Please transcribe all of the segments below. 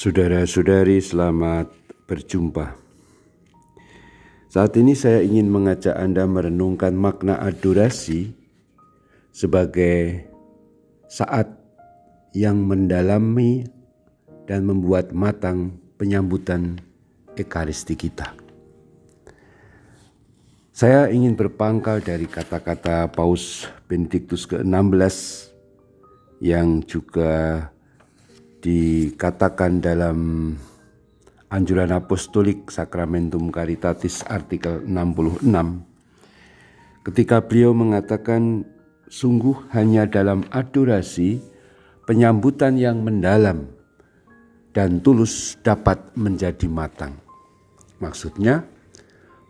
Saudara-saudari, selamat berjumpa. Saat ini saya ingin mengajak Anda merenungkan makna adorasi sebagai saat yang mendalami dan membuat matang penyambutan Ekaristi kita. Saya ingin berpangkal dari kata-kata Paus Benediktus ke-16 yang juga dikatakan dalam Anjuran Apostolik Sacramentum Caritatis artikel 66, ketika beliau mengatakan sungguh hanya dalam adorasi penyambutan yang mendalam dan tulus dapat menjadi matang. Maksudnya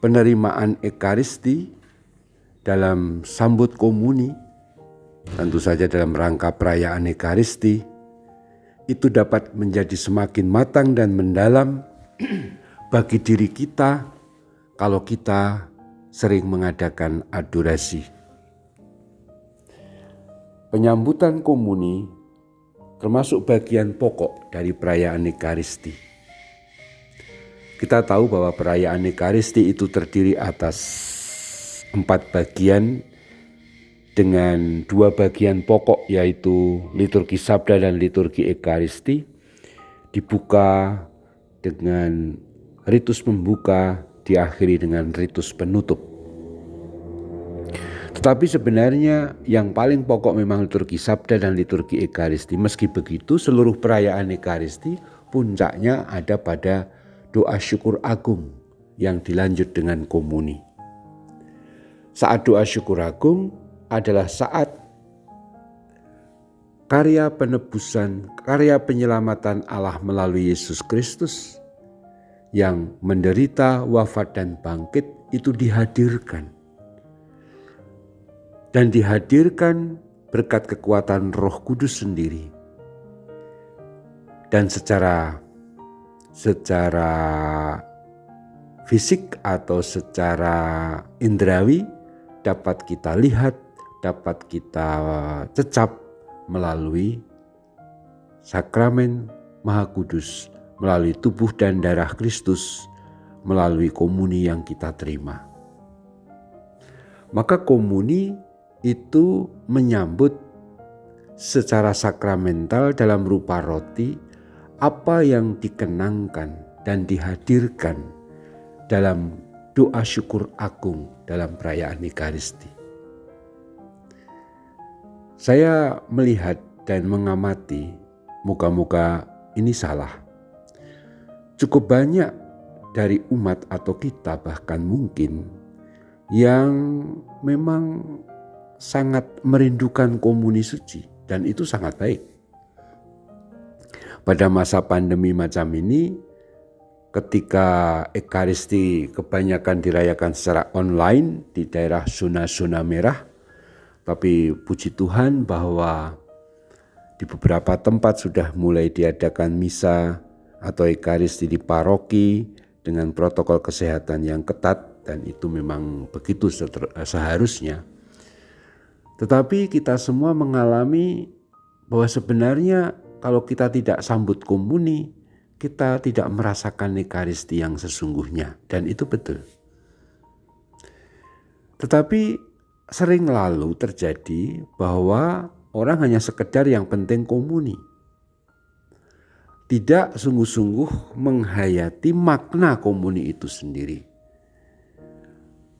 penerimaan Ekaristi dalam sambut komuni, tentu saja dalam rangka perayaan Ekaristi, itu dapat menjadi semakin matang dan mendalam bagi diri kita kalau kita sering mengadakan adorasi. Penyambutan komuni termasuk bagian pokok dari perayaan Ekaristi. Kita tahu bahwa perayaan Ekaristi itu terdiri atas 4 bagian dengan 2 bagian pokok, yaitu liturgi sabda dan liturgi Ekaristi, dibuka dengan ritus pembuka, diakhiri dengan ritus penutup. Tetapi sebenarnya yang paling pokok memang liturgi sabda dan liturgi Ekaristi. Meski begitu, seluruh perayaan Ekaristi puncaknya ada pada doa syukur agung yang dilanjut dengan komuni. Saat doa syukur agung adalah saat karya penebusan, karya penyelamatan Allah melalui Yesus Kristus yang menderita, wafat, dan bangkit itu dihadirkan. Dan dihadirkan berkat kekuatan Roh Kudus sendiri. Dan secara fisik atau secara indrawi dapat kita lihat, dapat kita cecap melalui sakramen Maha Kudus, melalui tubuh dan darah Kristus, melalui komuni yang kita terima. Maka komuni itu menyambut secara sakramental dalam rupa roti apa yang dikenangkan dan dihadirkan dalam doa syukur agung dalam perayaan Ekaristi. Saya melihat dan mengamati, moga-moga ini salah. Cukup banyak dari umat atau kita bahkan mungkin yang memang sangat merindukan komuni suci, dan itu sangat baik. Pada masa pandemi macam ini, ketika Ekaristi kebanyakan dirayakan secara online di daerah zona-zona merah, tapi puji Tuhan bahwa di beberapa tempat sudah mulai diadakan misa atau Ekaristi di paroki dengan protokol kesehatan yang ketat, dan itu memang begitu seharusnya. Tetapi kita semua mengalami bahwa sebenarnya kalau kita tidak sambut komuni, kita tidak merasakan Ekaristi yang sesungguhnya, dan itu betul. Tetapi sering lalu terjadi bahwa orang hanya sekedar yang penting komuni, tidak sungguh-sungguh menghayati makna komuni itu sendiri.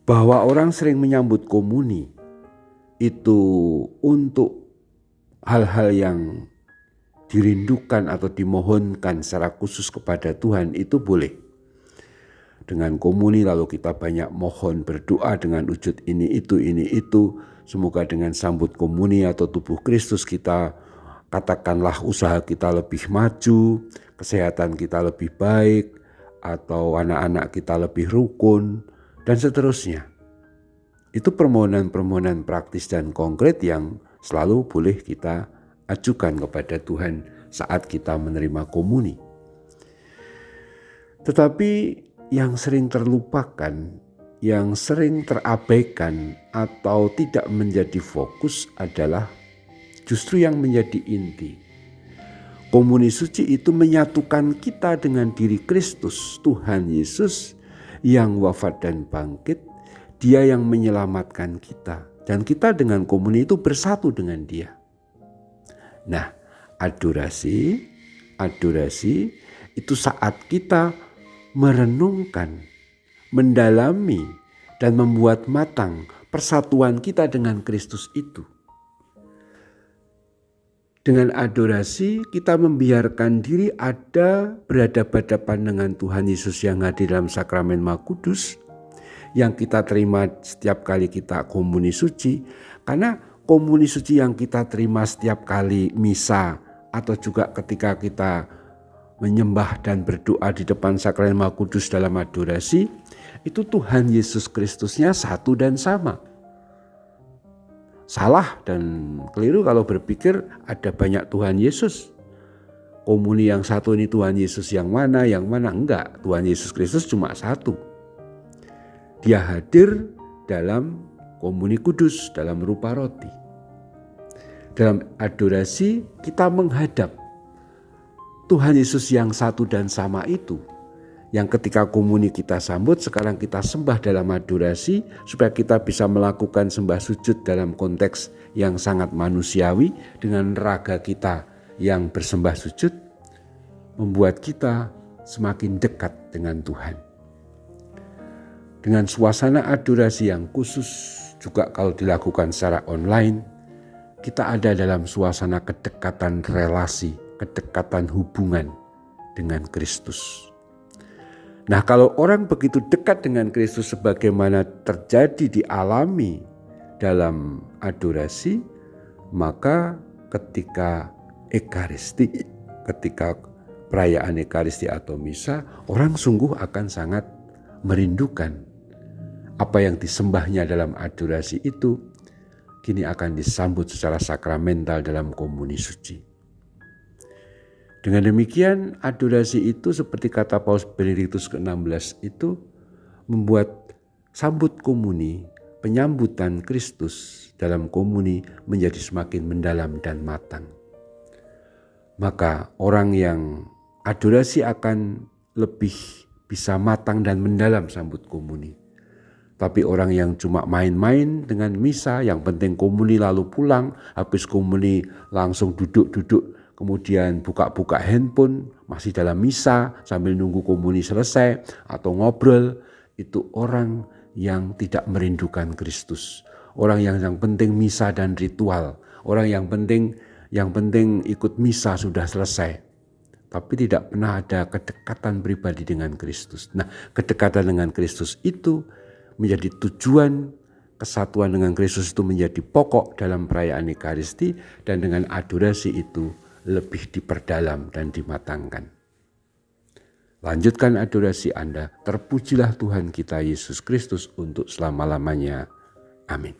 Bahwa orang sering menyambut komuni itu untuk hal-hal yang dirindukan atau dimohonkan secara khusus kepada Tuhan, itu boleh. Dengan komuni lalu kita banyak mohon, berdoa dengan wujud ini itu. Semoga dengan sambut komuni atau tubuh Kristus kita, katakanlah usaha kita lebih maju, kesehatan kita lebih baik, atau anak-anak kita lebih rukun, dan seterusnya. Itu permohonan-permohonan praktis dan konkret yang selalu boleh kita ajukan kepada Tuhan saat kita menerima komuni. Tetapi yang sering terlupakan, yang sering terabaikan atau tidak menjadi fokus adalah justru yang menjadi inti. Komuni suci itu menyatukan kita dengan diri Kristus, Tuhan Yesus yang wafat dan bangkit. Dia yang menyelamatkan kita. Dan kita dengan komuni itu bersatu dengan Dia. Nah, adorasi itu saat kita merenungkan, mendalami, dan membuat matang persatuan kita dengan Kristus itu. Dengan adorasi kita membiarkan diri berhadapan-hadapan dengan Tuhan Yesus yang hadir dalam sakramen Maha Kudus yang kita terima setiap kali kita komuni suci. Karena komuni suci yang kita terima setiap kali misa atau juga ketika kita menyembah dan berdoa di depan sakramen Maha Kudus dalam adorasi, itu Tuhan Yesus Kristusnya satu dan sama. Salah dan keliru kalau berpikir ada banyak Tuhan Yesus. Komuni yang satu ini Tuhan Yesus yang mana, enggak. Tuhan Yesus Kristus cuma satu. Dia hadir dalam komuni kudus, dalam rupa roti. Dalam adorasi kita menghadap Tuhan Yesus yang satu dan sama itu. Yang ketika komuni kita sambut, sekarang kita sembah dalam adorasi supaya kita bisa melakukan sembah sujud dalam konteks yang sangat manusiawi dengan raga kita yang bersembah sujud, membuat kita semakin dekat dengan Tuhan. Dengan suasana adorasi yang khusus juga kalau dilakukan secara online, kita ada dalam suasana kedekatan relasi, kedekatan hubungan dengan Kristus. Nah, kalau orang begitu dekat dengan Kristus sebagaimana terjadi dialami dalam adorasi, maka ketika Ekaristi, ketika perayaan Ekaristi atau misa, orang sungguh akan sangat merindukan apa yang disembahnya dalam adorasi itu kini akan disambut secara sakramental dalam komuni suci. Dengan demikian adorasi itu seperti kata Paus Benediktus ke-16 itu membuat sambut komuni, penyambutan Kristus dalam komuni menjadi semakin mendalam dan matang. Maka orang yang adorasi akan lebih bisa matang dan mendalam sambut komuni. Tapi orang yang cuma main-main dengan misa, yang penting komuni lalu pulang, habis komuni langsung duduk-duduk, kemudian buka-buka handphone, masih dalam misa sambil nunggu komuni selesai atau ngobrol, itu orang yang tidak merindukan Kristus. Orang yang penting misa dan ritual, orang yang penting ikut misa sudah selesai. Tapi tidak pernah ada kedekatan pribadi dengan Kristus. Nah, kedekatan dengan Kristus itu menjadi tujuan, kesatuan dengan Kristus itu menjadi pokok dalam perayaan Ekaristi, dan dengan adorasi itu lebih diperdalam dan dimatangkan. Lanjutkan adorasi Anda, terpujilah Tuhan kita Yesus Kristus untuk selama-lamanya. Amin.